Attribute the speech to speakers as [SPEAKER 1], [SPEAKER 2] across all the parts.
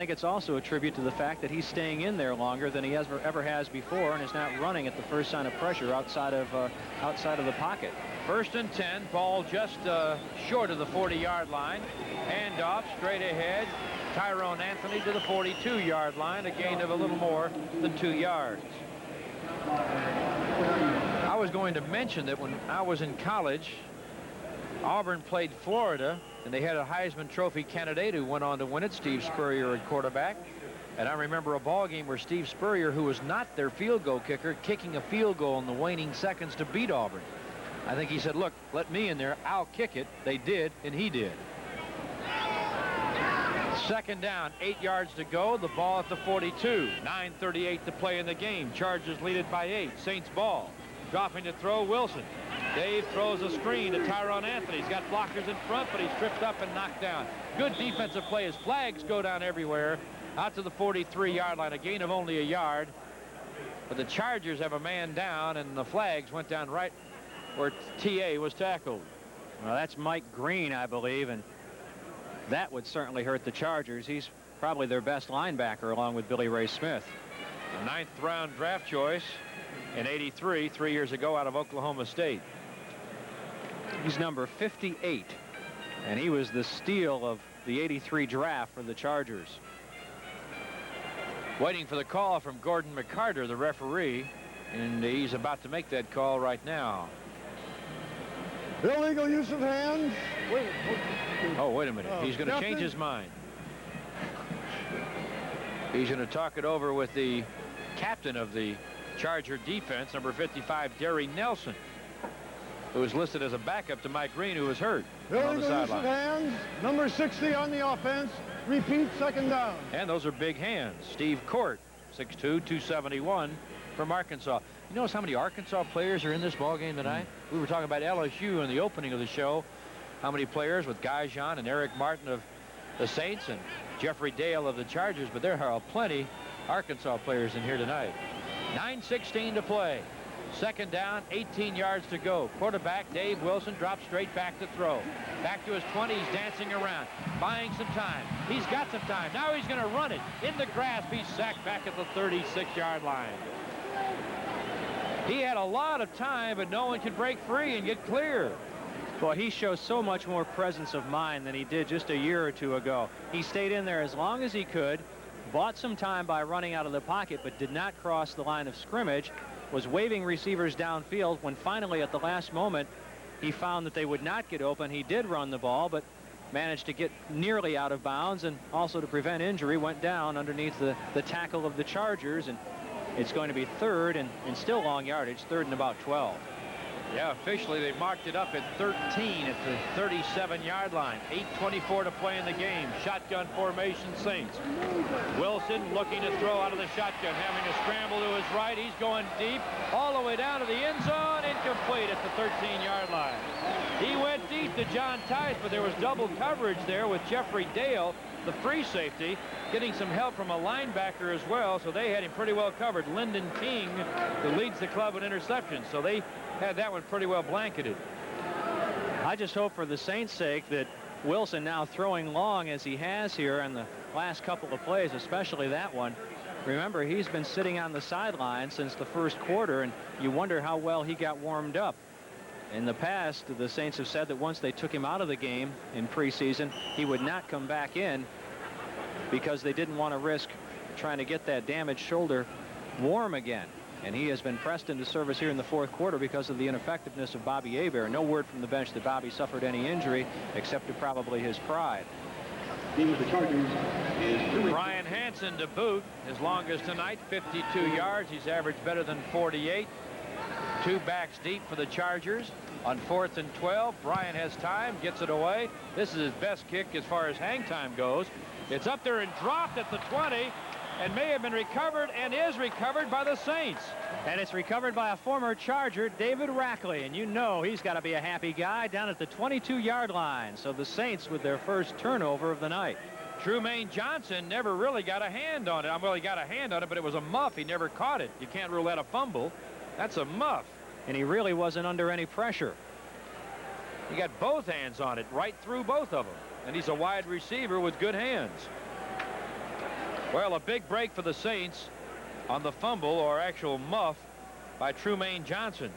[SPEAKER 1] I think it's also a tribute to the fact that he's staying in there longer than he ever has before, and is not running at the first sign of pressure outside of the pocket.
[SPEAKER 2] 1st and 10, ball just short of the 40-yard line. Handoff straight ahead. Tyrone Anthony to the 42-yard line, a gain of a little more than 2 yards. I was going to mention that when I was in college, Auburn played Florida, and they had a Heisman Trophy candidate who went on to win it, Steve Spurrier at quarterback. And I remember a ball game where Steve Spurrier, who was not their field goal kicker, kicking a field goal in the waning seconds to beat Auburn. I think he said, look, let me in there, I'll kick it. They did, and he did. 2nd down, 8 yards to go. The ball at the 42. 9:38 to play in the game. Chargers lead it by 8. Saints ball. Dropping to throw, Wilson. Dave throws a screen to Tyrone Anthony. He's got blockers in front, but he's tripped up and knocked down. Good defensive play as flags go down everywhere. Out to the 43-yard line, a gain of only a yard. But the Chargers have a man down, and the flags went down right where T.A. was tackled.
[SPEAKER 1] Well, that's Mike Green, I believe, and that would certainly hurt the Chargers. He's probably their best linebacker, along with Billy Ray Smith.
[SPEAKER 2] A 9th-round draft choice in '83, 3 years ago, out of Oklahoma State.
[SPEAKER 1] He's number 58, and he was the steal of the '83 draft for the Chargers.
[SPEAKER 2] Waiting for the call from Gordon McCarter, the referee, and he's about to make that call right now.
[SPEAKER 3] Illegal use of hands.
[SPEAKER 2] Oh, wait a minute. He's going to change his mind. He's going to talk it over with the captain of the Charger defense, number 55, Derry Nelson, who was listed as a backup to Mike Green, who was hurt on the sideline.
[SPEAKER 3] Use of hands. Number 60 on the offense. Repeat, 2nd down.
[SPEAKER 2] And those are big hands. Steve Court, 6'2", 271 from Arkansas. You notice how many Arkansas players are in this ball game tonight? We were talking about LSU in the opening of the show. How many players with Guy Jean and Eric Martin of the Saints and Jeffrey Dale of the Chargers, but there are plenty Arkansas players in here tonight. 9:16 to play. 2nd down, 18 yards to go. Quarterback Dave Wilson drops straight back to throw. Back to his 20, he's dancing around, buying some time. He's got some time. Now he's going to run it in the grasp. He's sacked back at the 36-yard line. He had a lot of time, but no one could break free and get clear.
[SPEAKER 1] Boy, he shows so much more presence of mind than he did just a year or two ago. He stayed in there as long as he could, bought some time by running out of the pocket, but did not cross the line of scrimmage, was waving receivers downfield when finally at the last moment he found that they would not get open. He did run the ball, but managed to get nearly out of bounds, and also to prevent injury went down underneath the tackle of the Chargers, and it's going to be 3rd and still long yardage, 3rd and about 12.
[SPEAKER 2] Yeah, officially they marked it up at 13 at the 37-yard line. 8:24 to play in the game. Shotgun formation, Saints. Wilson looking to throw out of the shotgun, having a scramble to his right. He's going deep all the way down to the end zone. Incomplete at the 13-yard line. He went deep to John Tice, but there was double coverage there with Jeffrey Dale, the free safety, getting some help from a linebacker as well, so they had him pretty well covered. Lyndon King, who leads the club in interceptions, so they had that one pretty well blanketed.
[SPEAKER 1] I just hope for the Saints' sake that Wilson, now throwing long as he has here in the last couple of plays, especially that one. Remember, he's been sitting on the sideline since the 1st quarter, and you wonder how well he got warmed up. In the past, the Saints have said that once they took him out of the game in preseason, he would not come back in because they didn't want to risk trying to get that damaged shoulder warm again. And he has been pressed into service here in the 4th quarter because of the ineffectiveness of Bobby Hebert. No word from the bench that Bobby suffered any injury, except to probably his pride.
[SPEAKER 2] Brian Hansen to boot, his longest tonight, 52 yards. He's averaged better than 48. 2 backs deep for the Chargers. On 4th and 12, Brian has time, gets it away. This is his best kick as far as hang time goes. It's up there and dropped at the 20. And may have been recovered and is recovered by the Saints.
[SPEAKER 1] And it's recovered by a former Charger, David Rackley. And you know he's got to be a happy guy down at the 22-yard line. So the Saints with their first turnover of the night.
[SPEAKER 2] Trumaine Johnson never really got a hand on it. Well, he got a hand on it, but it was a muff. He never caught it. You can't rule that a fumble. That's a muff.
[SPEAKER 1] And he really wasn't under any pressure.
[SPEAKER 2] He got both hands on it, right through both of them. And he's a wide receiver with good hands. Well, a big break for the Saints on the fumble, or actual muff, by Trumaine Johnson.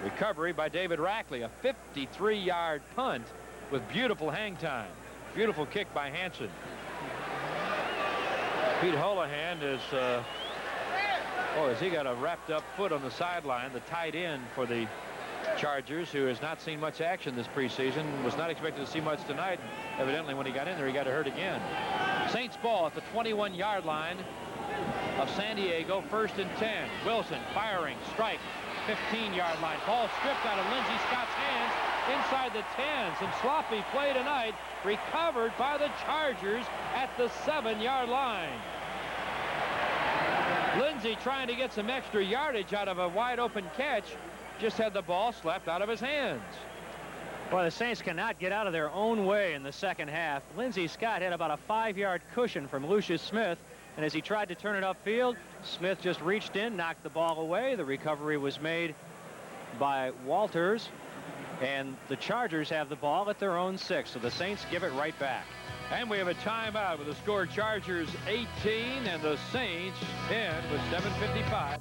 [SPEAKER 2] Recovery by David Rackley, a 53-yard punt with beautiful hang time. Beautiful kick by Hanson. Pete Holohan is, has he got a wrapped up foot on the sideline, the tight end for the Chargers, who has not seen much action this preseason, was not expected to see much tonight. Evidently, when he got in there, he got hurt again. Saints ball at the 21-yard line of San Diego, 1st and 10. Wilson firing, strike, 15-yard line. Ball stripped out of Lindsey Scott's hands inside the 10. Some sloppy play tonight, recovered by the Chargers at the 7-yard line. Lindsey trying to get some extra yardage out of a wide open catch, just had the ball slapped out of his hands.
[SPEAKER 1] Well, the Saints cannot get out of their own way in the second half. Lindsey Scott had about a 5-yard cushion from Lucius Smith, and as he tried to turn it upfield, Smith just reached in, knocked the ball away. The recovery was made by Walters, and the Chargers have the ball at their own 6, so the Saints give it right back.
[SPEAKER 2] And we have a timeout with the score Chargers 18 and the Saints 10 with 7:55.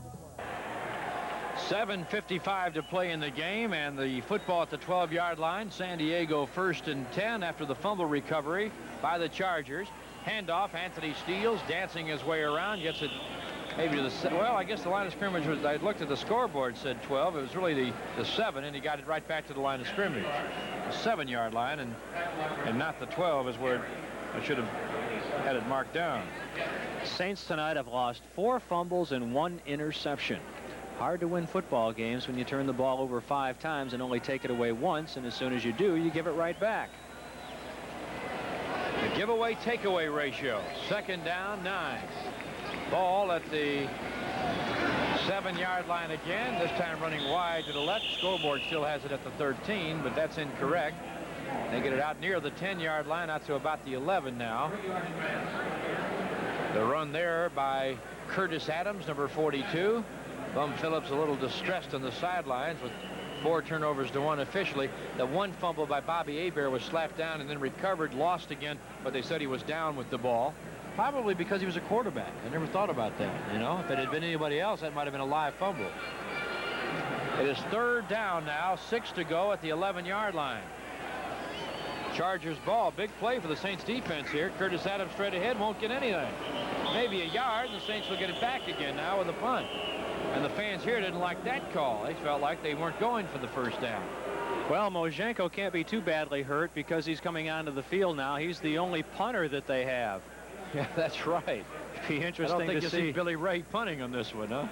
[SPEAKER 2] 7:55 to play in the game, and the football at the 12-yard line. San Diego 1st and 10 after the fumble recovery by the Chargers. Handoff, Anthony Steele dancing his way around, gets it maybe to the, well, I guess the line of scrimmage was, I looked at the scoreboard, said 12. It was really the 7, and he got it right back to the line of scrimmage. The 7-yard line, and not the 12 is where I should have had it marked down.
[SPEAKER 1] Saints tonight have lost 4 fumbles and 1 interception. Hard to win football games when you turn the ball over 5 times and only take it away once, and as soon as you do, you give it right back.
[SPEAKER 2] The giveaway takeaway ratio, 2nd down, 9. Ball at the 7-yard line again, this time running wide to the left. Scoreboard still has it at the 13, but that's incorrect. They get it out near the 10-yard line, out to about the 11 now. The run there by Curtis Adams, number 42. Bum Phillips a little distressed on the sidelines with 4 turnovers to 1 officially. The 1 fumble by Bobby Hebert was slapped down and then recovered, lost again, but they said he was down with the ball. Probably because he was a quarterback. I never thought about that, you know. If it had been anybody else, that might have been a live fumble. It is 3rd down now, 6 to go at the 11-yard line. Chargers ball, big play for the Saints defense here. Curtis Adams straight ahead, won't get anything. Maybe a yard, and the Saints will get it back again now with a punt. And the fans here didn't like that call. They felt like they weren't going for the 1st down.
[SPEAKER 1] Well, Mojsiejenko can't be too badly hurt because he's coming onto the field now. He's the only punter that they have.
[SPEAKER 2] Yeah, that's right.
[SPEAKER 1] Be interesting
[SPEAKER 2] I don't think
[SPEAKER 1] to
[SPEAKER 2] you
[SPEAKER 1] see
[SPEAKER 2] Billy Ray punting on this one, huh?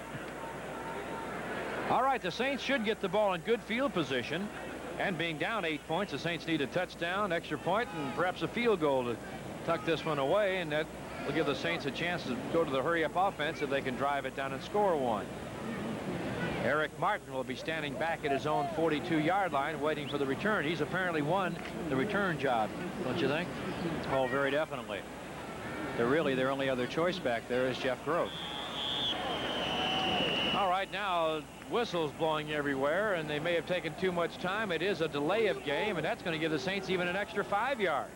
[SPEAKER 2] All right, the Saints should get the ball in good field position. And being down 8 points, the Saints need a touchdown, extra point, and perhaps a field goal to tuck this one away, and that will give the Saints a chance to go to the hurry-up offense if they can drive it down and score 1. Eric Martin will be standing back at his own 42-yard line waiting for the return. He's apparently won the return job, don't you think?
[SPEAKER 1] Oh, very definitely. Their only other choice back there is Jeff Groth.
[SPEAKER 2] All right, now whistles blowing everywhere, and they may have taken too much time. It is a delay of game, and that's going to give the Saints even an extra 5 yards.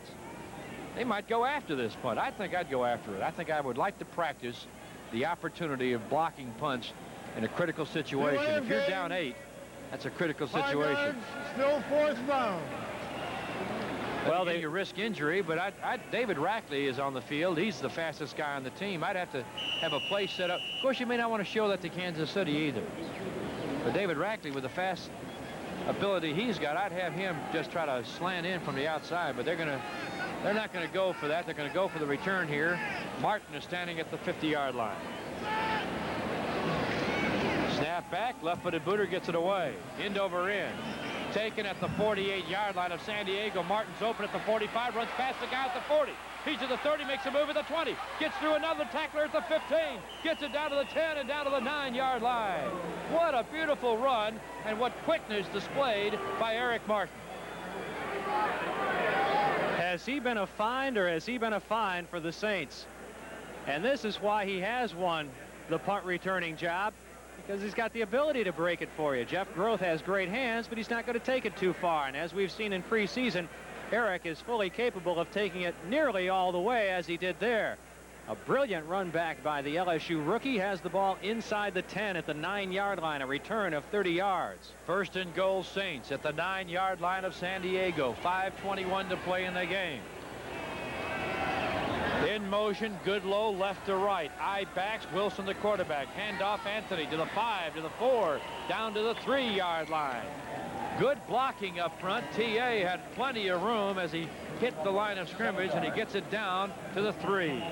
[SPEAKER 2] They might go after this punt. I think I'd go after it. I think I would like to practice the opportunity of blocking punts in a critical situation. If you're down 8, that's a critical situation.
[SPEAKER 3] Still 4th down.
[SPEAKER 2] Well, you risk injury, but David Rackley is on the field. He's the fastest guy on the team. I'd have to have a play set up. Of course, you may not want to show that to Kansas City either. But David Rackley, with the fast ability he's got, I'd have him just try to slant in from the outside. But they're not going to go for that. They're going to go for the return here. Martin is standing at the 50-yard line. Snap back, left-footed booter gets it away. End over end. Taken at the 48-yard line of San Diego. Martin's open at the 45, runs past the guy at the 40. He's to the 30, makes a move at the 20. Gets through another tackler at the 15. Gets it down to the 10 and down to the 9-yard line. What a beautiful run, and what quickness displayed by Eric Martin.
[SPEAKER 1] Has he been a find, or has he been a find for the Saints? And this is why he has won the punt returning job, because he's got the ability to break it for you. Jeff Groth has great hands, but he's not going to take it too far. And as we've seen in preseason, Eric is fully capable of taking it nearly all the way as he did there. A brilliant run back by the LSU rookie has the ball inside the 10 at the 9-yard line, a return of 30 yards.
[SPEAKER 2] First and goal, Saints at the 9-yard line of San Diego. 5:21 to play in the game. In motion, Goodlow left to right. Eye backs, Wilson the quarterback. Handoff Anthony to the 5, to the 4, down to the 3-yard line. Good blocking up front. TA had plenty of room as he hit the line of scrimmage, and he gets it down to the 3.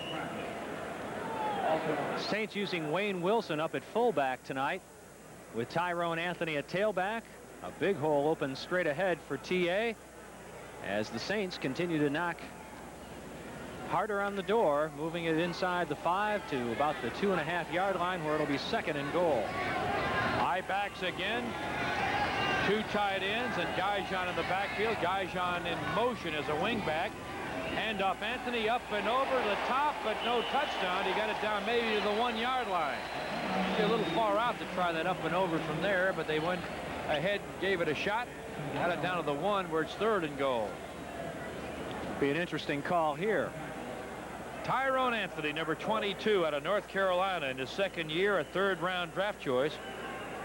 [SPEAKER 1] Saints using Wayne Wilson up at fullback tonight, with Tyrone Anthony at tailback. A big hole open straight ahead for TA as the Saints continue to knock harder on the door, moving it inside the 5 to about the 2.5-yard line, where it'll be 2nd and goal.
[SPEAKER 2] High backs again. 2 tight ends and Guyjon in the backfield. Guyjon in motion as a wingback. Handoff Anthony up and over the top, but no touchdown. He got it down maybe to the 1-yard line. A little far out to try that up and over from there, but they went ahead, gave it a shot, got it down to the 1 where it's 3rd and goal.
[SPEAKER 1] Be an interesting call here.
[SPEAKER 2] Tyrone Anthony, number 22, out of North Carolina, in his 2nd year, a 3rd-round draft choice.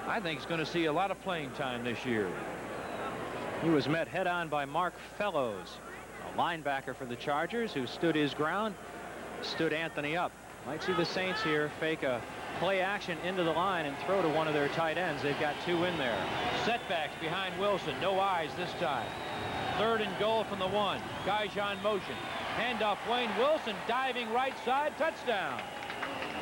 [SPEAKER 2] I think he's going to see a lot of playing time this year.
[SPEAKER 1] He was met head-on by Mark Fellows, a linebacker for the Chargers, who stood his ground, stood Anthony up. Might see the Saints here fake a play action into the line and throw to one of their tight ends. They've got 2 in there.
[SPEAKER 2] Setbacks behind Wilson. No eyes this time. 3rd and goal from the 1. Guyjon motion. Handoff Wayne Wilson, diving right side, touchdown.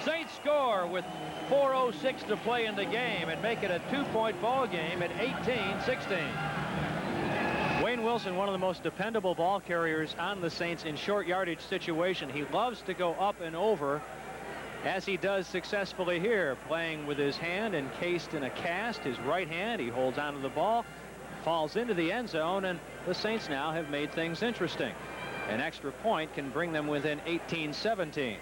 [SPEAKER 2] Saints score with 4:06 to play in the game and make it a 2-point ball game at 18-16.
[SPEAKER 1] Wayne Wilson, one of the most dependable ball carriers on the Saints in short yardage situation. He loves to go up and over, as he does successfully here, playing with his hand encased in a cast. His right hand, he holds onto the ball, falls into the end zone, and the Saints now have made things interesting. An extra point can bring them within 18-17.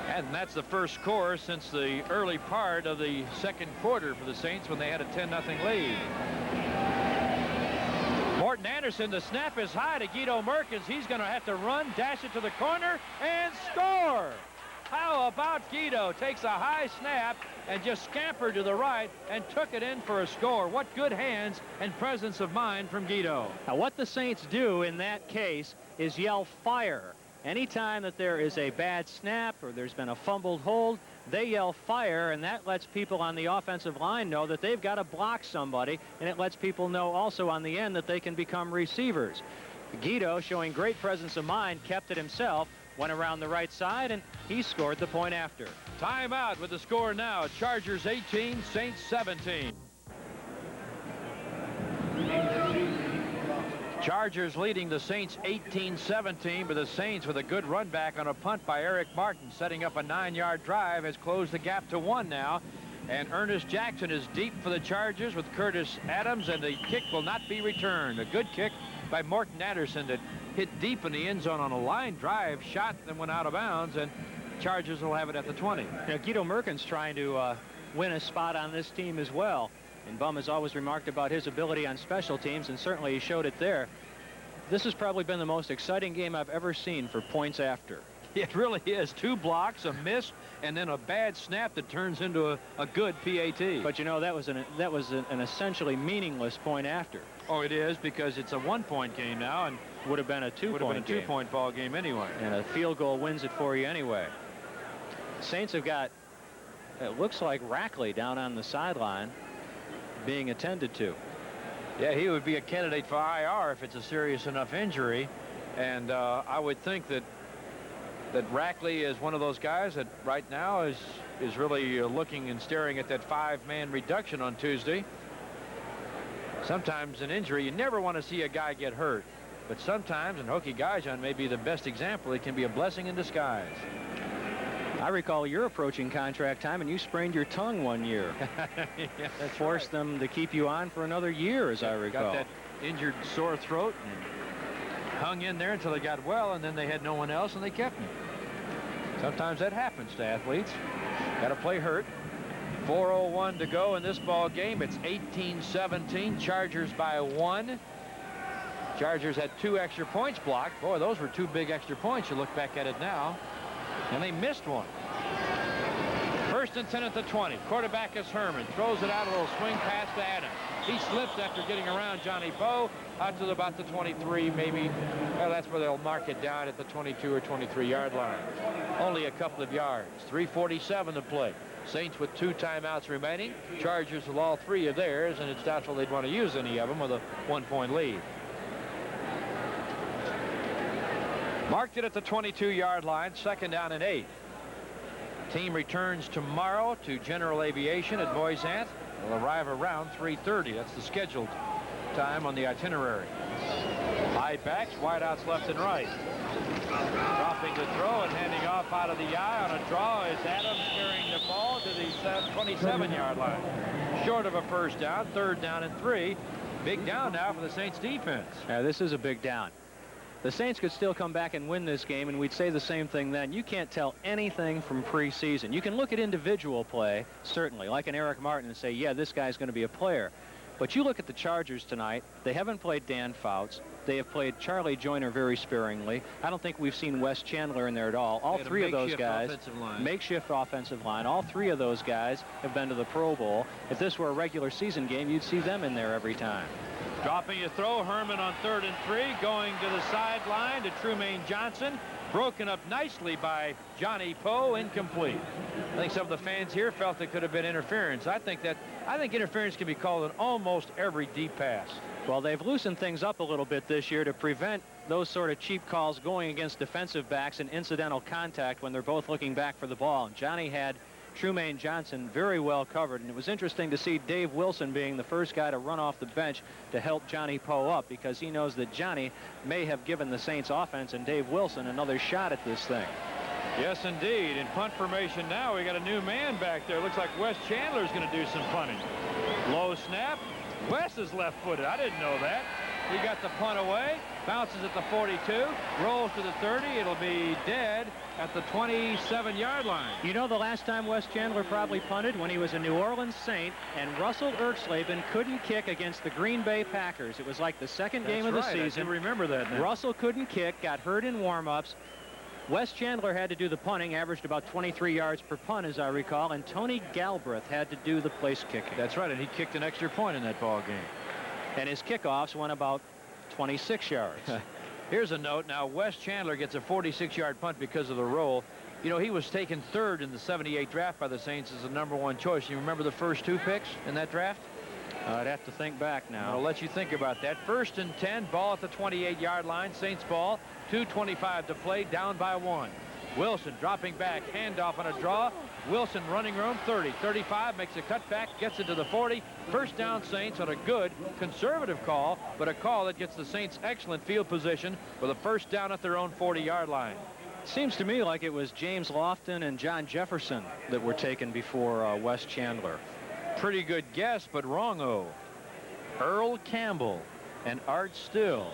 [SPEAKER 2] And that's the first score since the early part of the 2nd quarter for the Saints, when they had a 10-0 lead. Morton Anderson, the snap is high to Guido Merkins. He's going to have to run, dash it to the corner, and score. How about Guido? Takes a high snap and just scampered to the right and took it in for a score. What good hands and presence of mind from Guido.
[SPEAKER 1] Now, what the Saints do in that case is yell fire. Anytime that there is a bad snap or there's been a fumbled hold, they yell fire, and that lets people on the offensive line know that they've got to block somebody, and it lets people know also on the end that they can become receivers. Guido, showing great presence of mind, kept it himself, went around the right side, and he scored the point after.
[SPEAKER 2] Timeout with the score now. Chargers 18, Saints 17. Chargers leading the Saints 18-17, but the Saints, with a good run back on a punt by Eric Martin, setting up a 9-yard drive, has closed the gap to 1 now. And Ernest Jackson is deep for the Chargers with Curtis Adams, and the kick will not be returned. A good kick by Morton Anderson that hit deep in the end zone on a line drive shot, then went out of bounds, and Chargers will have it at the 20.
[SPEAKER 1] Now, Guido Merkins trying to win a spot on this team as well. And Bum has always remarked about his ability on special teams, and certainly he showed it there. This has probably been the most exciting game I've ever seen for points after.
[SPEAKER 2] It really is. 2 blocks, a miss, and then a bad snap that turns into a good PAT.
[SPEAKER 1] But you know, that was an essentially meaningless point after.
[SPEAKER 2] Oh, it is, because it's a 1-point game now, and
[SPEAKER 1] would have been a 2-point game.
[SPEAKER 2] Would have been a 2-point ball game anyway.
[SPEAKER 1] And a field goal wins it for you anyway. Saints have got, it looks like, Rackley down on the sideline being attended to.
[SPEAKER 2] Yeah, he would be a candidate for IR if it's a serious enough injury, and I would think that Rackley is one of those guys that right now is really looking and staring at that 5-man reduction on Tuesday. Sometimes an injury, you never want to see a guy get hurt, but sometimes, and Hokie Guyjon may be the best example, it can be a blessing in disguise.
[SPEAKER 1] I recall you're approaching contract time, and you sprained your tongue one year.
[SPEAKER 2] Yeah, that
[SPEAKER 1] forced them to keep you on for another year, as I recall.
[SPEAKER 2] Got that injured sore throat and hung in there until they got well, and then they had no one else, and they kept me. Sometimes that happens to athletes. Got to play hurt. 4:01 to go in this ball game. It's 18-17. Chargers by 1. Chargers had 2 extra points blocked. Boy, those were 2 big extra points. You look back at it now. And they missed one. 1st and 10 at the 20. Quarterback is Herman. Throws it out, a little swing pass to Adams. He slipped after getting around Johnny Poe out to about the 23, maybe. Well, that's where they'll mark it down at the 22 or 23-yard line. Only a couple of yards. 3:47 to play. Saints with 2 timeouts remaining. Chargers with all 3 of theirs, and it's doubtful they'd want to use any of them with a 1-point lead. Marked it at the 22-yard line. 2nd down and 8. Team returns tomorrow to General Aviation at Mojsiejenko. Will arrive around 3:30. That's the scheduled time on the itinerary. High backs, wideouts left and right. Dropping the throw and handing off out of the eye on a draw is Adams, carrying the ball to the 27-yard line. Short of a 1st down. 3rd down and 3. Big down now for the Saints defense.
[SPEAKER 1] Yeah, this is a big down. The Saints could still come back and win this game, and we'd say the same thing then. You can't tell anything from preseason. You can look at individual play, certainly, like an Eric Martin, and say, yeah, this guy's going to be a player. But you look at the Chargers tonight. They haven't played Dan Fouts. They have played Charlie Joyner very sparingly. I don't think we've seen Wes Chandler in there at all. All 3 of those guys, makeshift offensive line, all 3 of those guys have been to the Pro Bowl. If this were a regular season game, you'd see them in there every time.
[SPEAKER 2] Dropping a throw, Herman on 3rd and 3, going to the sideline to Trumaine Johnson. Broken up nicely by Johnny Poe, incomplete. I think some of the fans here felt it could have been interference. I think interference can be called on almost every deep pass.
[SPEAKER 1] Well, they've loosened things up a little bit this year to prevent those sort of cheap calls going against defensive backs and incidental contact when they're both looking back for the ball. Johnny had Trumaine Johnson very well covered, and it was interesting to see Dave Wilson being the first guy to run off the bench to help Johnny Poe up, because he knows that Johnny may have given the Saints offense and Dave Wilson another shot at this thing.
[SPEAKER 2] Yes, indeed. In punt formation now, we got a new man back there. Looks like Wes Chandler's going to do some punting. Low snap. Wes is left-footed. I didn't know that. He got the punt away, bounces at the 42, rolls to the 30. It'll be dead at the 27-yard line.
[SPEAKER 1] You know, the last time Wes Chandler probably punted when he was a New Orleans Saint and Russell Erxleben couldn't kick against the Green Bay Packers. It was like the second game of the season.
[SPEAKER 2] I do remember that now.
[SPEAKER 1] Russell couldn't kick, got hurt in warm-ups. Wes Chandler had to do the punting, averaged about 23 yards per punt, as I recall, and Tony Galbraith had to do the place kicking.
[SPEAKER 2] That's right, and he kicked an extra point in that ball game.
[SPEAKER 1] And his kickoffs went about 26 yards.
[SPEAKER 2] Here's a note. Now, Wes Chandler gets a 46-yard punt because of the roll. You know, he was taken 3rd in the '78 draft by the Saints as the #1 choice. You remember the first 2 picks in that draft?
[SPEAKER 1] I'd have to think back now.
[SPEAKER 2] I'll let you think about that. 1st and 10, ball at the 28-yard line. Saints ball, 2:25 to play, down by 1. Wilson dropping back, handoff on a draw. Wilson running room, 30, 35, makes a cutback, gets it to the 40. 1st down Saints on a good conservative call, but a call that gets the Saints excellent field position with a 1st down at their own 40-yard line.
[SPEAKER 1] Seems to me like it was James Lofton and John Jefferson that were taken before Wes Chandler.
[SPEAKER 2] Pretty good guess, but wrong-o. Earl Campbell and Art Still.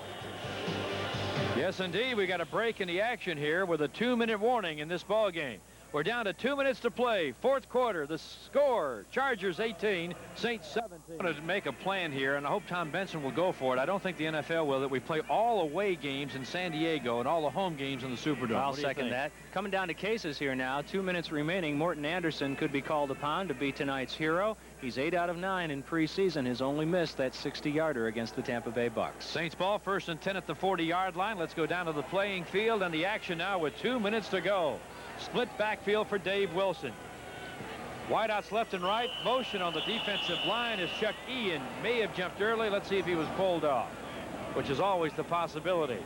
[SPEAKER 2] Yes, indeed, we got a break in the action here with a 2-minute warning in this ball game. We're down to 2 minutes to play. 4th quarter. The score, Chargers 18, Saints 17. I'm going to make a plan here, and I hope Tom Benson will go for it. I don't think the NFL will, that we play all away games in San Diego and all the home games in the Superdome.
[SPEAKER 1] I'll second that. Coming down to cases here now. 2 minutes remaining. Morton Anderson could be called upon to be tonight's hero. He's 8 out of 9 in preseason. Has only missed that 60-yarder against the Tampa Bay Bucks.
[SPEAKER 2] Saints ball, 1st and 10 at the 40-yard line. Let's go down to the playing field and the action now with 2 minutes to go. Split backfield for Dave Wilson. Wideouts left and right. Motion on the defensive line as Chuck Ian may have jumped early. Let's see if he was pulled off, which is always the possibility.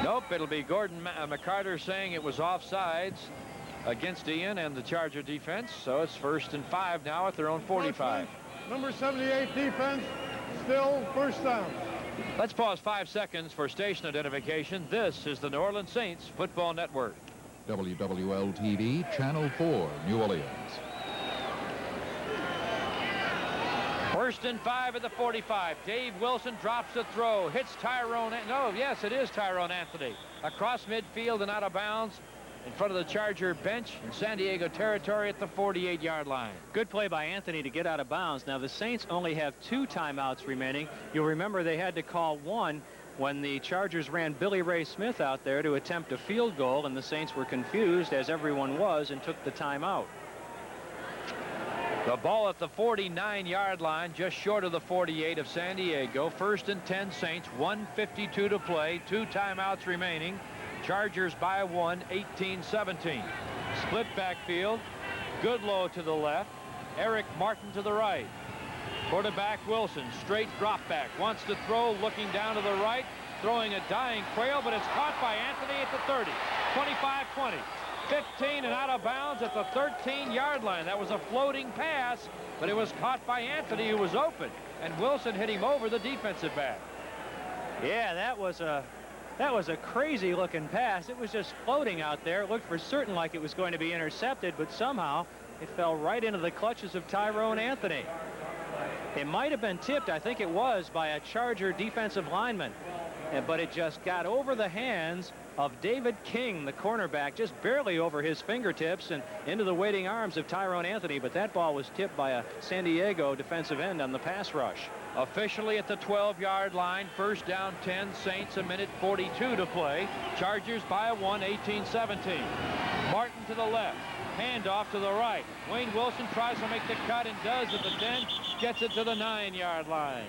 [SPEAKER 2] Nope, it'll be Gordon McCarter saying it was offsides against Ian and the Charger defense. So it's 1st and 5 now at their own 45.
[SPEAKER 3] Number 78 defense, still 1st down.
[SPEAKER 2] Let's pause 5 seconds for station identification. This is the New Orleans Saints Football Network.
[SPEAKER 4] WWL TV, Channel 4, New Orleans.
[SPEAKER 2] 1st and 5 at the 45. Dave Wilson drops the throw. Hits Tyrone. No, yes, it is Tyrone Anthony. Across midfield and out of bounds in front of the Charger bench in San Diego territory at the 48-yard line.
[SPEAKER 1] Good play by Anthony to get out of bounds. Now, the Saints only have 2 timeouts remaining. You'll remember they had to call 1 when the Chargers ran Billy Ray Smith out there to attempt a field goal, and the Saints were confused, as everyone was, and took the timeout.
[SPEAKER 2] The ball at the 49-yard line, just short of the 48 of San Diego. 1st and 10 Saints, 1:52 to play, 2 timeouts remaining. Chargers by 1, 18-17. Split backfield. Goodlow to the left. Eric Martin to the right. Quarterback Wilson, straight drop back. Wants to throw, looking down to the right. Throwing a dying Quayle, but it's caught by Anthony at the 30. 25-20. 15 and out of bounds at the 13-yard line. That was a floating pass, but it was caught by Anthony, who was open, and Wilson hit him over the defensive back.
[SPEAKER 1] Yeah, that was a crazy looking pass. It was just floating out there. It looked for certain like it was going to be intercepted, but somehow it fell right into the clutches of Tyrone Anthony. It might have been tipped, I think it was, by a Charger defensive lineman, but it just got over the hands of David King, the cornerback, just barely over his fingertips and into the waiting arms of Tyrone Anthony. But that ball was tipped by a San Diego defensive end on the pass rush.
[SPEAKER 2] Officially at the 12-yard line. 1st down 10 Saints, 1:42 to play. Chargers by 1, 18-17. Martin to the left. Handoff to the right. Wayne Wilson tries to make the cut and does at the 10. Gets it to the 9-yard line.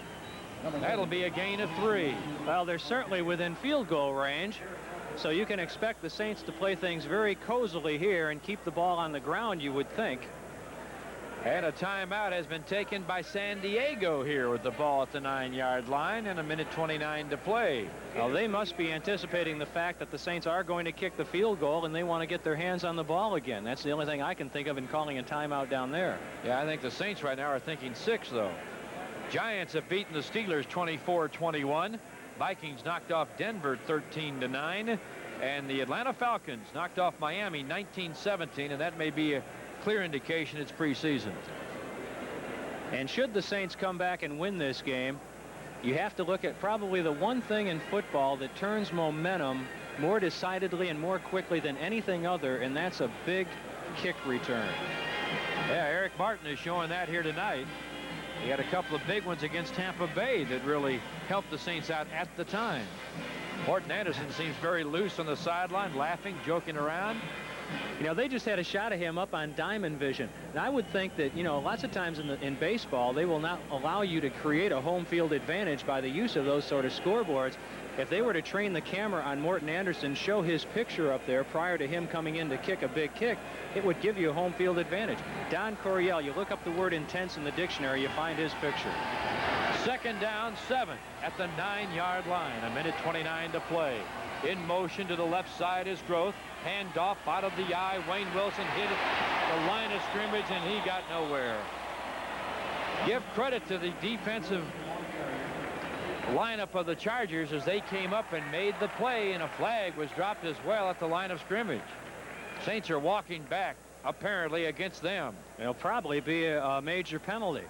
[SPEAKER 2] That'll be a gain of 3.
[SPEAKER 1] Well, they're certainly within field goal range, so you can expect the Saints to play things very cozily here and keep the ball on the ground, you would think.
[SPEAKER 2] And a timeout has been taken by San Diego here with the ball at the 9-yard line and 1:29 to play.
[SPEAKER 1] Well, they must be anticipating the fact that the Saints are going to kick the field goal, and they want to get their hands on the ball again. That's the only thing I can think of in calling a timeout down there.
[SPEAKER 2] Yeah, I think the Saints right now are thinking 6, though. Giants have beaten the Steelers 24-21. Vikings knocked off Denver 13-9. And the Atlanta Falcons knocked off Miami 19-17, and that may be a clear indication it's preseason.
[SPEAKER 1] And should the Saints come back and win this game, you have to look at probably the one thing in football that turns momentum more decidedly and more quickly than anything other, and that's a big kick return.
[SPEAKER 2] Yeah, Eric Martin is showing that here tonight. He had a couple of big ones against Tampa Bay that really helped the Saints out at the time. Morton Anderson seems very loose on the sideline, laughing, joking around.
[SPEAKER 1] You know, they just had a shot of him up on diamond vision. And I would think that, you know, lots of times in baseball, they will not allow you to create a home field advantage by the use of those sort of scoreboards. If they were to train the camera on Morton Anderson, show his picture up there prior to him coming in to kick a big kick, it would give you a home field advantage. Don Coryell, you look up the word intense in the dictionary, you find his picture.
[SPEAKER 2] 2nd down 7 at the 9-yard line. 1:29 to play. In motion to the left side is Groth. Handoff out of the eye. Wayne Wilson hit the line of scrimmage, and he got nowhere. Give credit to the defensive lineup of the Chargers as they came up and made the play, and a flag was dropped as well at the line of scrimmage. Saints are walking back, apparently, against them.
[SPEAKER 1] It'll probably be a major penalty.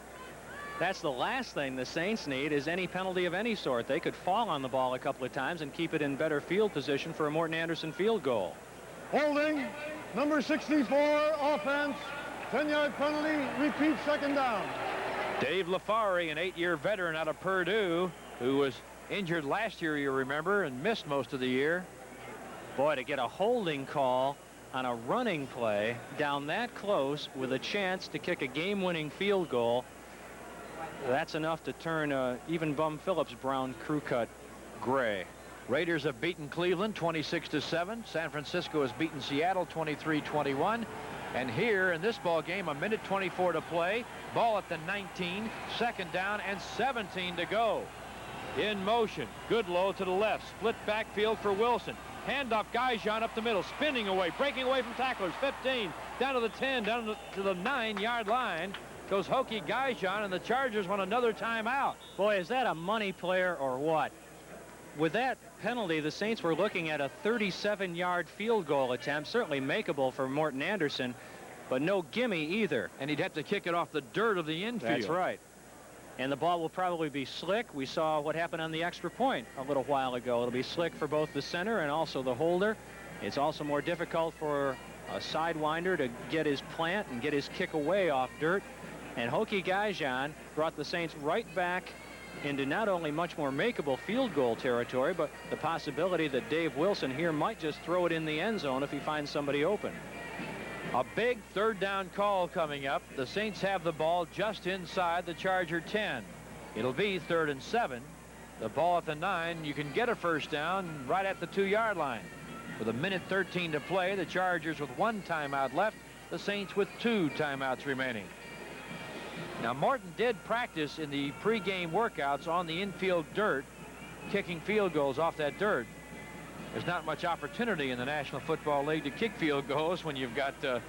[SPEAKER 1] That's the last thing the Saints need, is any penalty of any sort. They could fall on the ball a couple of times and keep it in better field position for a Morton Anderson field goal.
[SPEAKER 3] Holding, number 64, offense, 10-yard penalty, repeat 2nd down.
[SPEAKER 2] Dave LaFari, an 8-year veteran out of Purdue, who was injured last year, you remember, and missed most of the year.
[SPEAKER 1] Boy, to get a holding call on a running play down that close with a chance to kick a game-winning field goal, that's enough to turn even Bum Phillips' brown crew cut gray.
[SPEAKER 2] Raiders have beaten Cleveland 26-7. San Francisco has beaten Seattle 23-21. And here in this ball game, 1:24 to play. Ball at the 19, 2nd down and 17 to go. In motion, Goodlow to the left, split backfield for Wilson. Handoff, Gaijan up the middle, spinning away, breaking away from tacklers. 15, down to the 10, down to the 9-yard line. Goes Hokie Gaijan, and the Chargers want another timeout.
[SPEAKER 1] Boy, is that a money player or what? With that penalty, the Saints were looking at a 37-yard field goal attempt, certainly makeable for Morton Anderson, but no gimme either.
[SPEAKER 2] And he'd have to kick it off the dirt of the infield.
[SPEAKER 1] That's right. And the ball will probably be slick. We saw what happened on the extra point a little while ago. It'll be slick for both the center and also the holder. It's also more difficult for a sidewinder to get his plant and get his kick away off dirt. And Hokie Gaijan brought the Saints right back into not only much more makeable field goal territory, but the possibility that Dave Wilson here might just throw it in the end zone if he finds somebody open.
[SPEAKER 2] A big third down call coming up. The Saints have the ball just inside the Charger 10. It'll be 3rd and 7. The ball at the 9. You can get a first down right at the 2-yard line. With 1:13 to play, the Chargers with 1 timeout left, the Saints with 2 timeouts remaining. Now, Morton did practice in the pregame workouts on the infield dirt, kicking field goals off that dirt. There's not much opportunity in the National Football League to kick field goals when you've got a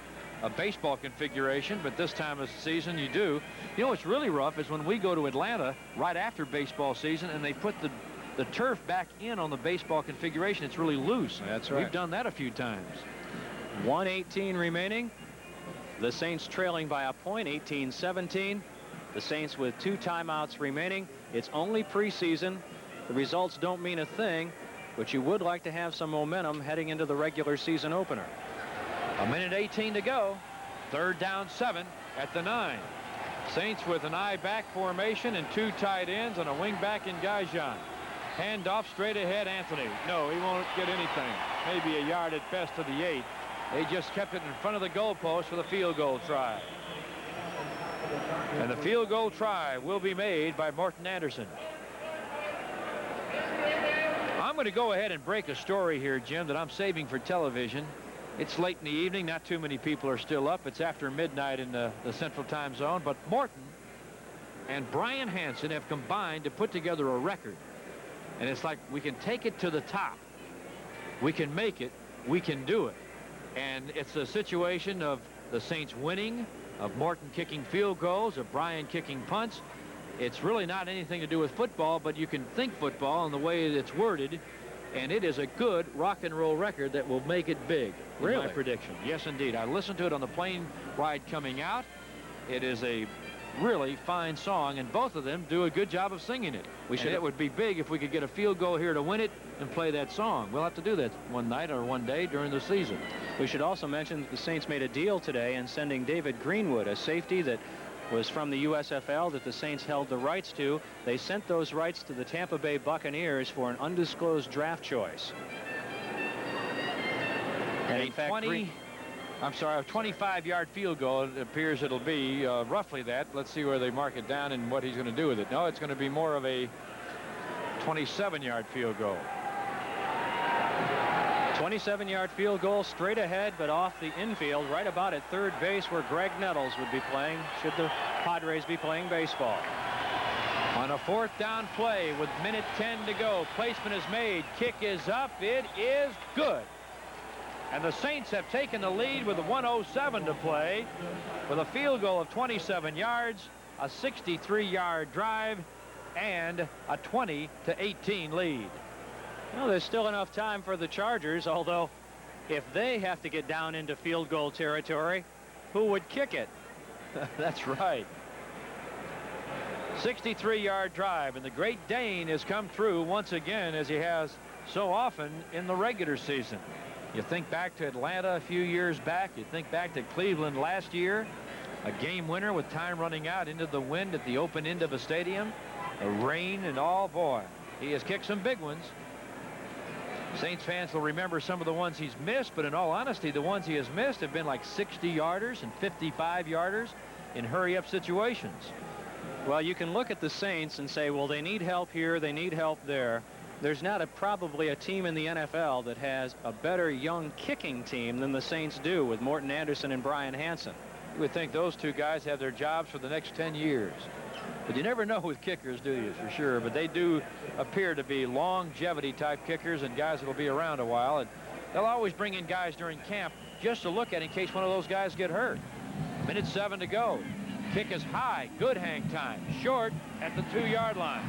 [SPEAKER 2] baseball configuration, but this time of the season you do. You know what's really rough is when we go to Atlanta right after baseball season and they put the turf back in on the baseball configuration. It's really loose.
[SPEAKER 1] That's right.
[SPEAKER 2] We've done that a few times.
[SPEAKER 1] 1:18 remaining. The Saints trailing by a point, 18-17. The Saints with 2 timeouts remaining. It's only preseason. The results don't mean a thing, but you would like to have some momentum heading into the regular season opener.
[SPEAKER 2] 1:18 to go. 3rd down 7 at the 9. Saints with an I-back formation and 2 tight ends and a wing back in Gajan. Handoff straight ahead, Anthony. No, he won't get anything. Maybe a yard at best to the 8. They just kept it in front of the goalpost for the field goal try. And the field goal try will be made by Morton Anderson. I'm going to go ahead and break a story here, Jim, that I'm saving for television. It's late in the evening. Not too many people are still up. It's after midnight in the Central Time Zone. But Morton and Brian Hansen have combined to put together a record. And it's like we can take it to the top. We can make it. We can do it. And it's a situation of the Saints winning, of Morton kicking field goals, of Brian kicking punts. It's really not anything to do with football, but you can think football in the way it's worded, and it is a good rock and roll record that will make it big.
[SPEAKER 1] Really?
[SPEAKER 2] My prediction. Yes, indeed. I listened to it on the plane ride coming out. It is a really fine song, and both of them do a good job of singing it. It would be big if we could get a field goal here to win it and play that song. We'll have to do that one night or one day during the season.
[SPEAKER 1] We should also mention that the Saints made a deal today in sending David Greenwood, a safety that was from the USFL that the Saints held the rights to. They sent those rights to the Tampa Bay Buccaneers for an undisclosed draft choice. And in fact,
[SPEAKER 2] a 25-yard field goal. It appears it'll be roughly that. Let's see where they mark it down and what he's going to do with it. No, it's going to be more of a 27-yard field goal.
[SPEAKER 1] 27-yard field goal straight ahead, but off the infield, right about at third base where Greg Nettles would be playing should the Padres be playing baseball.
[SPEAKER 2] On a 4th down play with 1:10 to go, placement is made. Kick is up. It is good. And the Saints have taken the lead with a 1:07 to play with a field goal of 27 yards, a 63-yard drive, and a 20-18 lead.
[SPEAKER 1] Well, there's still enough time for the Chargers, although if they have to get down into field goal territory, who would kick it?
[SPEAKER 2] That's right. 63-yard drive, and the Great Dane has come through once again, as he has so often in the regular season. You think back to Atlanta a few years back. You think back to Cleveland last year. A game winner with time running out into the wind at the open end of a stadium. The rain and all. Boy, he has kicked some big ones. Saints fans will remember some of the ones he's missed, but in all honesty, the ones he has missed have been like 60-yarders and 55-yarders in hurry-up situations.
[SPEAKER 1] Well, you can look at the Saints and say, well, they need help here, they need help there. There's not probably a team in the NFL that has a better young kicking team than the Saints do with Morton Anderson and Brian Hansen.
[SPEAKER 2] You would think those two guys have their jobs for the next 10 years. But you never know with kickers, do you, for sure. But they do appear to be longevity-type kickers and guys that will be around a while. And they'll always bring in guys during camp just to look at in case one of those guys get hurt. 1:07 to go. Kick is high. Good hang time. Short at the 2-yard line.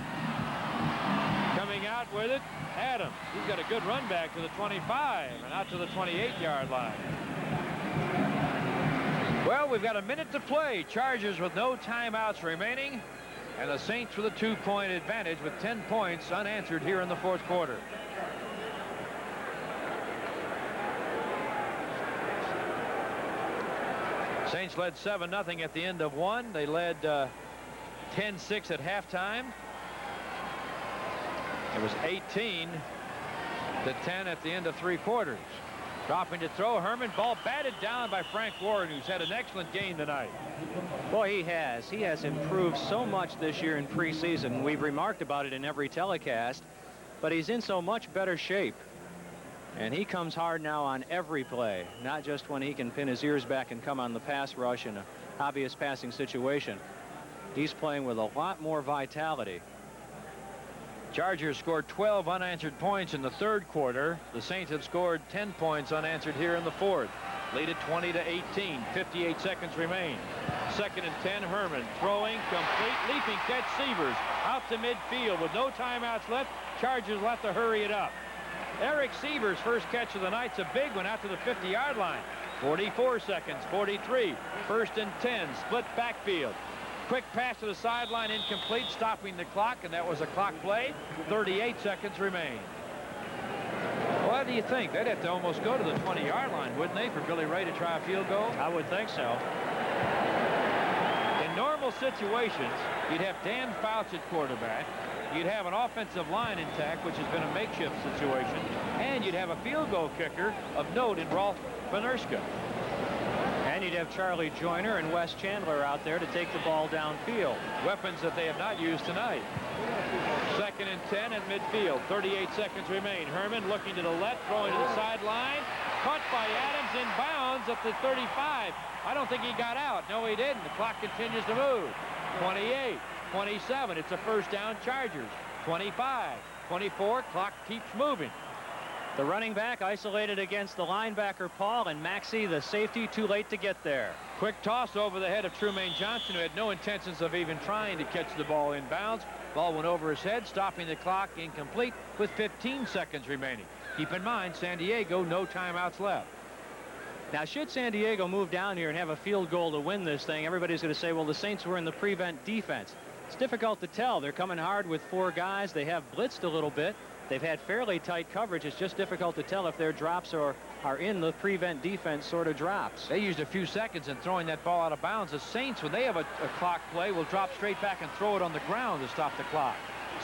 [SPEAKER 2] Coming out with it, Adams. He's got a good run back to the 25 and out to the 28-yard line. Well, we've got a minute to play. Chargers with no timeouts remaining, and the Saints with a 2-point advantage with 10 points unanswered here in the 4th quarter. Saints led 7-0 at the end of one. They led 10-6 at halftime. It was 18-10 at the end of 3 quarters. Dropping to throw, Herman. Ball batted down by Frank Warren, who's had an excellent game tonight.
[SPEAKER 1] Boy, he has. He has improved so much this year in preseason. We've remarked about it in every telecast, but he's in so much better shape. And he comes hard now on every play, not just when he can pin his ears back and come on the pass rush in an obvious passing situation. He's playing with a lot more vitality.
[SPEAKER 2] Chargers scored 12 unanswered points in the 3rd quarter. The Saints have scored 10 points unanswered here in the 4th. Lead at 20-18. 58 seconds remain. 2nd and 10. Herman throwing, complete, leaping catch. Sievers out to midfield with no timeouts left. Chargers will have to hurry it up. Eric Sievers' first catch of the night's a big one out to the 50-yard line. 44 seconds. 43. 1st and 10. Split backfield. Quick pass to the sideline, incomplete, stopping the clock, and that was a clock play. 38 seconds remain. What do you think? They'd have to almost go to the 20-yard line, wouldn't they, for Billy Ray to try a field goal?
[SPEAKER 1] I would think so.
[SPEAKER 2] In normal situations, you'd have Dan Fouts at quarterback. You'd have an offensive line intact, which has been a makeshift situation, and you'd have a field goal kicker of note in Rolf Benirschke.
[SPEAKER 1] And you'd have Charlie Joyner and Wes Chandler out there to take the ball downfield.
[SPEAKER 2] Weapons that they have not used tonight. 2nd and 10 at midfield. 38 seconds remain. Herman looking to the left, throwing to the sideline. Caught by Adams in bounds at the 35. I don't think he got out. No, he didn't. The clock continues to move. 28, 27. It's a first down, Chargers. 25, 24. Clock keeps moving.
[SPEAKER 1] The running back isolated against the linebacker, Paul, and Maxey, the safety, too late to get there.
[SPEAKER 2] Quick toss over the head of Trumaine Johnson, who had no intentions of even trying to catch the ball in bounds. Ball went over his head, stopping the clock, incomplete, with 15 seconds remaining. Keep in mind, San Diego, no timeouts left.
[SPEAKER 1] Now, should San Diego move down here and have a field goal to win this thing, everybody's going to say, well, the Saints were in the prevent defense. It's difficult to tell. They're coming hard with 4 guys. They have blitzed a little bit. They've had fairly tight coverage. It's just difficult to tell if their drops are in the prevent defense sort of drops.
[SPEAKER 2] They used a few seconds in throwing that ball out of bounds. The Saints, when they have a clock play, will drop straight back and throw it on the ground to stop the clock.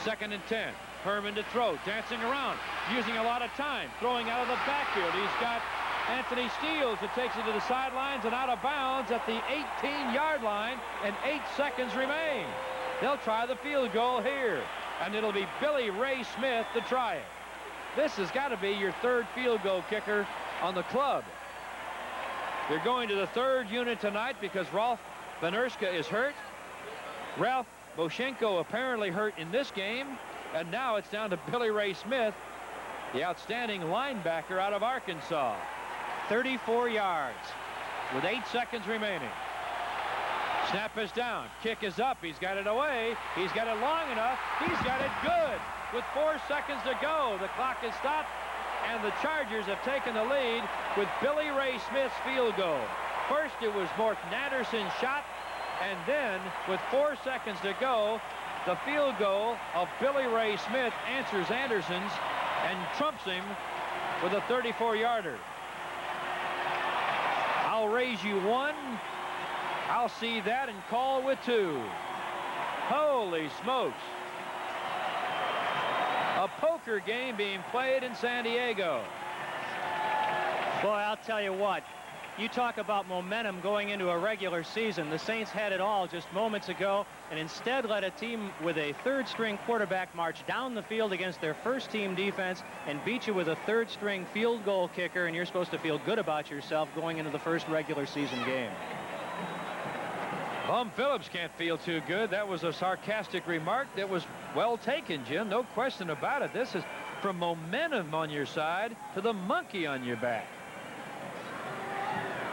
[SPEAKER 2] 2nd and 10. Herman to throw, dancing around, using a lot of time, throwing out of the backfield. He's got Anthony Steele who takes it to the sidelines and out of bounds at the 18-yard line, and 8 seconds remain. They'll try the field goal here, and it'll be Billy Ray Smith to try it. This has got to be your 3rd field goal kicker on the club. They're going to the 3rd unit tonight because Rolf Benirschke is hurt. Ralf Mojsiejenko apparently hurt in this game, and now it's down to Billy Ray Smith, the outstanding linebacker out of Arkansas.
[SPEAKER 1] 34 yards
[SPEAKER 2] with 8 seconds remaining. Snap is down. Kick is up. He's got it away. He's got it long enough. He's got it good. With 4 seconds to go, the clock is stopped, and the Chargers have taken the lead with Billy Ray Smith's field goal. First, it was Morton Anderson's shot, and then, with 4 seconds to go, the field goal of Billy Ray Smith answers Anderson's and trumps him with a 34-yarder. I'll raise you 1. I'll see that and call with 2. Holy smokes. A poker game being played in San Diego.
[SPEAKER 1] Boy, I'll tell you what. You talk about momentum going into a regular season. The Saints had it all just moments ago and instead let a team with a 3rd-string quarterback march down the field against their 1st-team defense and beat you with a 3rd-string field goal kicker, and you're supposed to feel good about yourself going into the first regular season game.
[SPEAKER 2] Phillips can't feel too good. That was a sarcastic remark that was well taken, Jim. No question about it. This is from momentum on your side to the monkey on your back.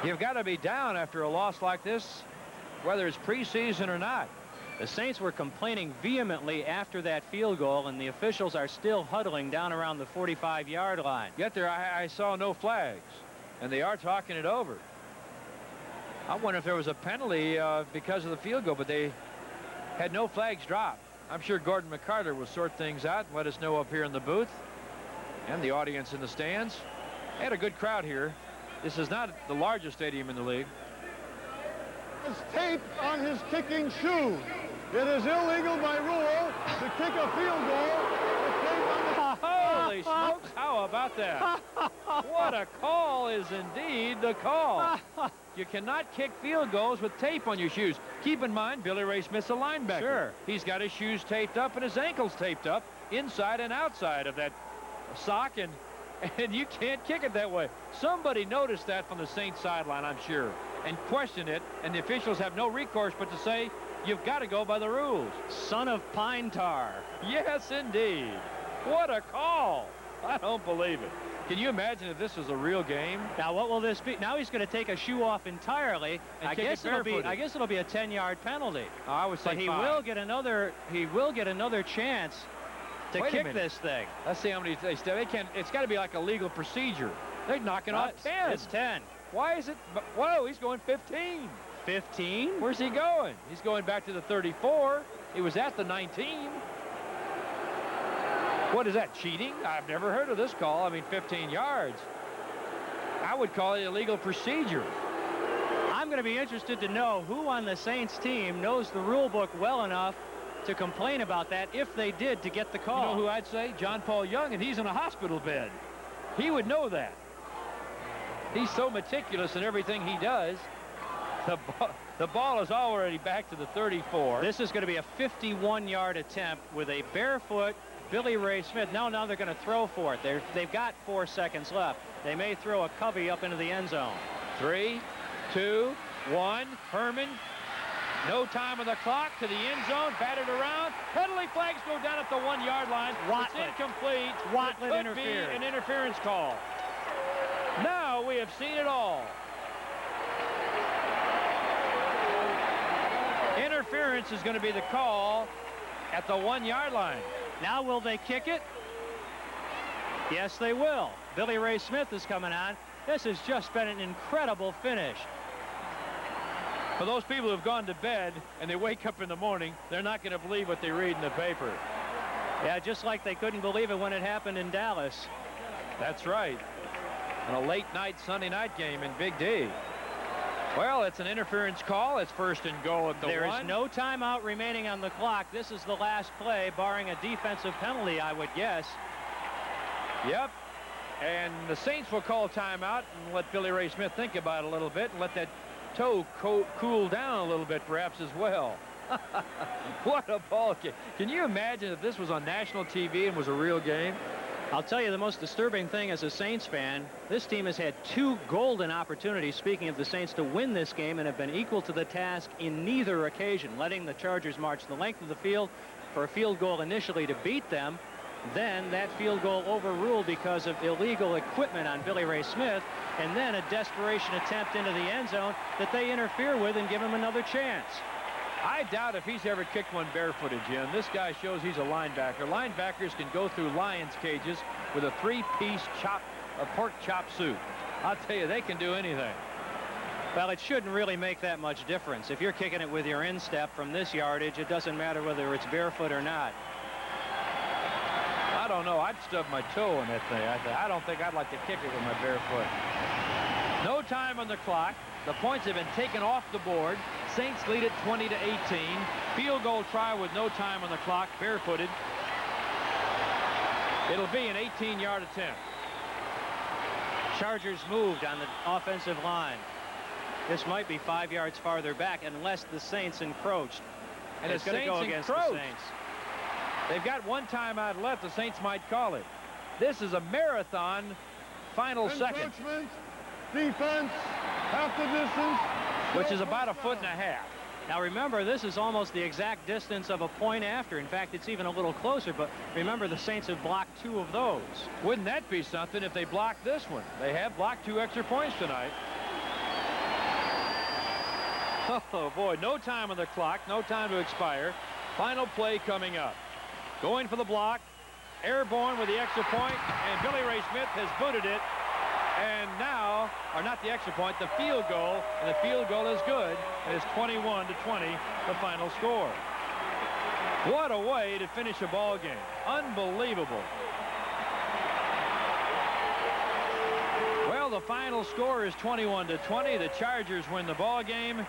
[SPEAKER 2] You've got to be down after a loss like this, whether it's preseason or not.
[SPEAKER 1] The Saints were complaining vehemently after that field goal, and the officials are still huddling down around the 45-yard line.
[SPEAKER 2] Yet there, I saw no flags, and they are talking it over. I wonder if there was a penalty because of the field goal, but they had no flags dropped. I'm sure Gordon McCarter will sort things out and let us know up here in the booth and the audience in the stands. They had a good crowd here. This is not the largest stadium in the league.
[SPEAKER 3] His tape on his kicking shoe. It is illegal by rule to kick a field goal with tape
[SPEAKER 2] How about that? What a call is indeed the call. You cannot kick field goals with tape on your shoes. Keep in mind, Billy Ray Smith's a linebacker.
[SPEAKER 1] Sure.
[SPEAKER 2] He's got his shoes taped up and his ankles taped up inside and outside of that sock, and you can't kick it that way. Somebody noticed that from the Saints sideline, I'm sure, and questioned it, and the officials have no recourse but to say, you've got to go by the rules.
[SPEAKER 1] Son of pine tar.
[SPEAKER 2] Yes, indeed. What a call. I don't believe it. Can you imagine if this was a real game?
[SPEAKER 1] Now, what will this be? Now he's going to take a shoe off entirely.
[SPEAKER 2] And
[SPEAKER 1] I
[SPEAKER 2] kick
[SPEAKER 1] guess
[SPEAKER 2] it
[SPEAKER 1] it'll be.
[SPEAKER 2] barefooted.
[SPEAKER 1] I guess it'll be a 10-yard penalty.
[SPEAKER 2] I would say
[SPEAKER 1] But he
[SPEAKER 2] 5.
[SPEAKER 1] will get another. He will get another chance to
[SPEAKER 2] Wait a
[SPEAKER 1] kick
[SPEAKER 2] minute.
[SPEAKER 1] this thing.
[SPEAKER 2] Let's see how many they still. They can't. It's got to be like a legal procedure. They're knocking off 10.
[SPEAKER 1] It's 10.
[SPEAKER 2] Why is it? Whoa, he's going 15.
[SPEAKER 1] 15.
[SPEAKER 2] Where's he going? He's going back to the 34. He was at the 19. What is that, cheating? I've never heard of this call. I mean, 15 yards. I would call it illegal procedure.
[SPEAKER 1] I'm going to be interested to know who on the Saints team knows the rule book well enough to complain about that if they did to get the call.
[SPEAKER 2] You know who I'd say? John Paul Young, and he's in a hospital bed. He would know that. He's so meticulous in everything he does. The ball is already back to the 34.
[SPEAKER 1] This is going to be a 51-yard attempt with a barefoot Billy Ray Smith. Now they're going to throw for it. They've got 4 seconds left. They may throw a covey up into the end zone.
[SPEAKER 2] 3, 2, 1. Herman. No time on the clock to the end zone. Batted around. Penalty flags go down at the 1-yard line. It's incomplete.
[SPEAKER 1] Watlett
[SPEAKER 2] It could
[SPEAKER 1] interfered.
[SPEAKER 2] be an interference call. Now we have seen it all. Interference is going to be the call at the 1-yard line.
[SPEAKER 1] Now will they kick it? Yes, they will. Billy Ray Smith is coming on. This has just been an incredible finish.
[SPEAKER 2] For those people who have gone to bed and they wake up in the morning, they're not going to believe what they read in the paper.
[SPEAKER 1] Yeah, just like they couldn't believe it when it happened in Dallas.
[SPEAKER 2] That's right. On a late night Sunday night game in Big D. Well, it's an interference call. It's 1st and goal at the 1.
[SPEAKER 1] There is no timeout remaining on the clock. This is the last play, barring a defensive penalty, I would guess.
[SPEAKER 2] Yep. And the Saints will call timeout and let Billy Ray Smith think about it a little bit and let that toe cool down a little bit perhaps as well. What a ball game. Can you imagine if this was on national TV and was a real game?
[SPEAKER 1] I'll tell you the most disturbing thing as a Saints fan, this team has had 2 golden opportunities, speaking of the Saints, to win this game and have been equal to the task in neither occasion, letting the Chargers march the length of the field for a field goal initially to beat them. Then that field goal overruled because of illegal equipment on Billy Ray Smith, and then a desperation attempt into the end zone that they interfere with and give him another chance.
[SPEAKER 2] I doubt if he's ever kicked one barefooted, Jim. This guy shows he's a linebacker. Linebackers can go through lions' cages with a 3-piece pork chop suit. I'll tell you, they can do anything.
[SPEAKER 1] Well, it shouldn't really make that much difference. If you're kicking it with your instep from this yardage, it doesn't matter whether it's barefoot or not.
[SPEAKER 2] I don't know. I'd stub my toe in that thing. I don't think I'd like to kick it with my bare foot. No time on the clock. The points have been taken off the board. Saints lead it 20-18. Field goal try with no time on the clock, barefooted. It'll be an 18-yard attempt.
[SPEAKER 1] Chargers moved on the offensive line. This might be 5 yards farther back unless the Saints encroached.
[SPEAKER 2] And
[SPEAKER 1] it's
[SPEAKER 2] the
[SPEAKER 1] going to go
[SPEAKER 2] Saints
[SPEAKER 1] against
[SPEAKER 2] encroached.
[SPEAKER 1] the Saints.
[SPEAKER 2] They've got 1 timeout left. The Saints might call it. This is a marathon final second,
[SPEAKER 3] Encroachment, defense, half the distance.
[SPEAKER 2] which is about 1.5 feet.
[SPEAKER 1] Now remember, this is almost the exact distance of a point after. In fact, it's even a little closer, but remember the Saints have blocked 2 of those.
[SPEAKER 2] Wouldn't that be something if they blocked this one? They have blocked 2 extra points tonight. Oh boy, no time on the clock, no time to expire. Final play coming up. Going for the block, airborne with the extra point, and Billy Ray Smith has booted it. And now, or not the extra point, the field goal, and the field goal is good. It is 21-20, the final score. What a way to finish a ball game. Unbelievable. Well, the final score is 21-20. The Chargers win the ball game.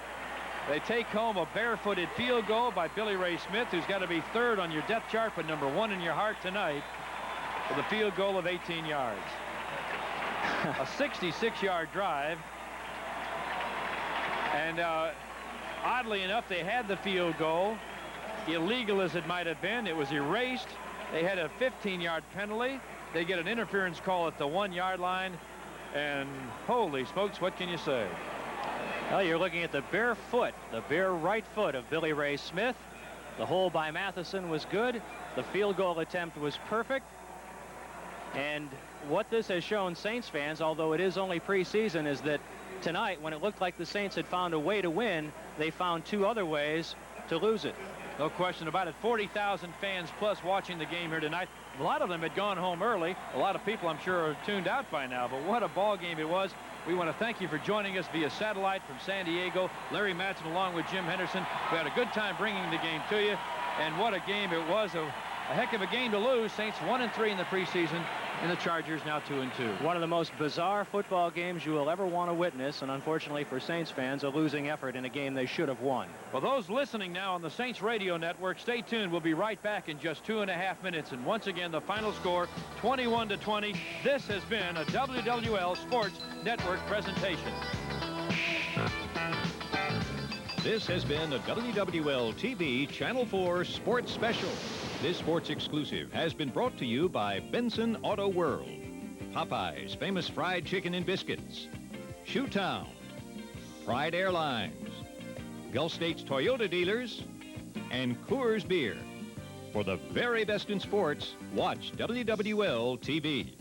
[SPEAKER 2] They take home a barefooted field goal by Billy Ray Smith, who's got to be 3rd on your depth chart, but number 1 in your heart tonight. with a field goal of 18 yards. A 66-yard drive. And oddly enough, they had the field goal. Illegal as it might have been, it was erased. They had a 15-yard penalty. They get an interference call at the 1-yard line. And holy smokes, what can you say?
[SPEAKER 1] Well, you're looking at the bare foot, the bare right foot of Billy Ray Smith. The hole by Matson was good. The field goal attempt was perfect. And what this has shown Saints fans, although it is only preseason, is that tonight, when it looked like the Saints had found a way to win, they found 2 other ways to lose it.
[SPEAKER 2] No question about it. 40,000 fans plus watching the game here tonight. A lot of them had gone home early. A lot of people, I'm sure, are tuned out by now. But what a ball game it was. We want to thank you for joining us via satellite from San Diego. Larry Matson along with Jim Henderson. We had a good time bringing the game to you. And what a game it was. A heck of a game to lose. Saints 1-3 in the preseason. And the Chargers now 2-2.
[SPEAKER 1] One of the most bizarre football games you will ever want to witness, and unfortunately for Saints fans, a losing effort in a game they should have won.
[SPEAKER 2] For those listening now on the Saints Radio Network, stay tuned. We'll be right back in just 2.5 minutes. And once again, the final score, 21-20. This has been a WWL Sports Network presentation.
[SPEAKER 5] This has been a WWL TV Channel 4 Sports Special. This sports exclusive has been brought to you by Benson Auto World, Popeye's famous fried chicken and biscuits, Shoetown, Pride Airlines, Gulf States Toyota dealers, and Coors Beer. For the very best in sports, watch WWL TV.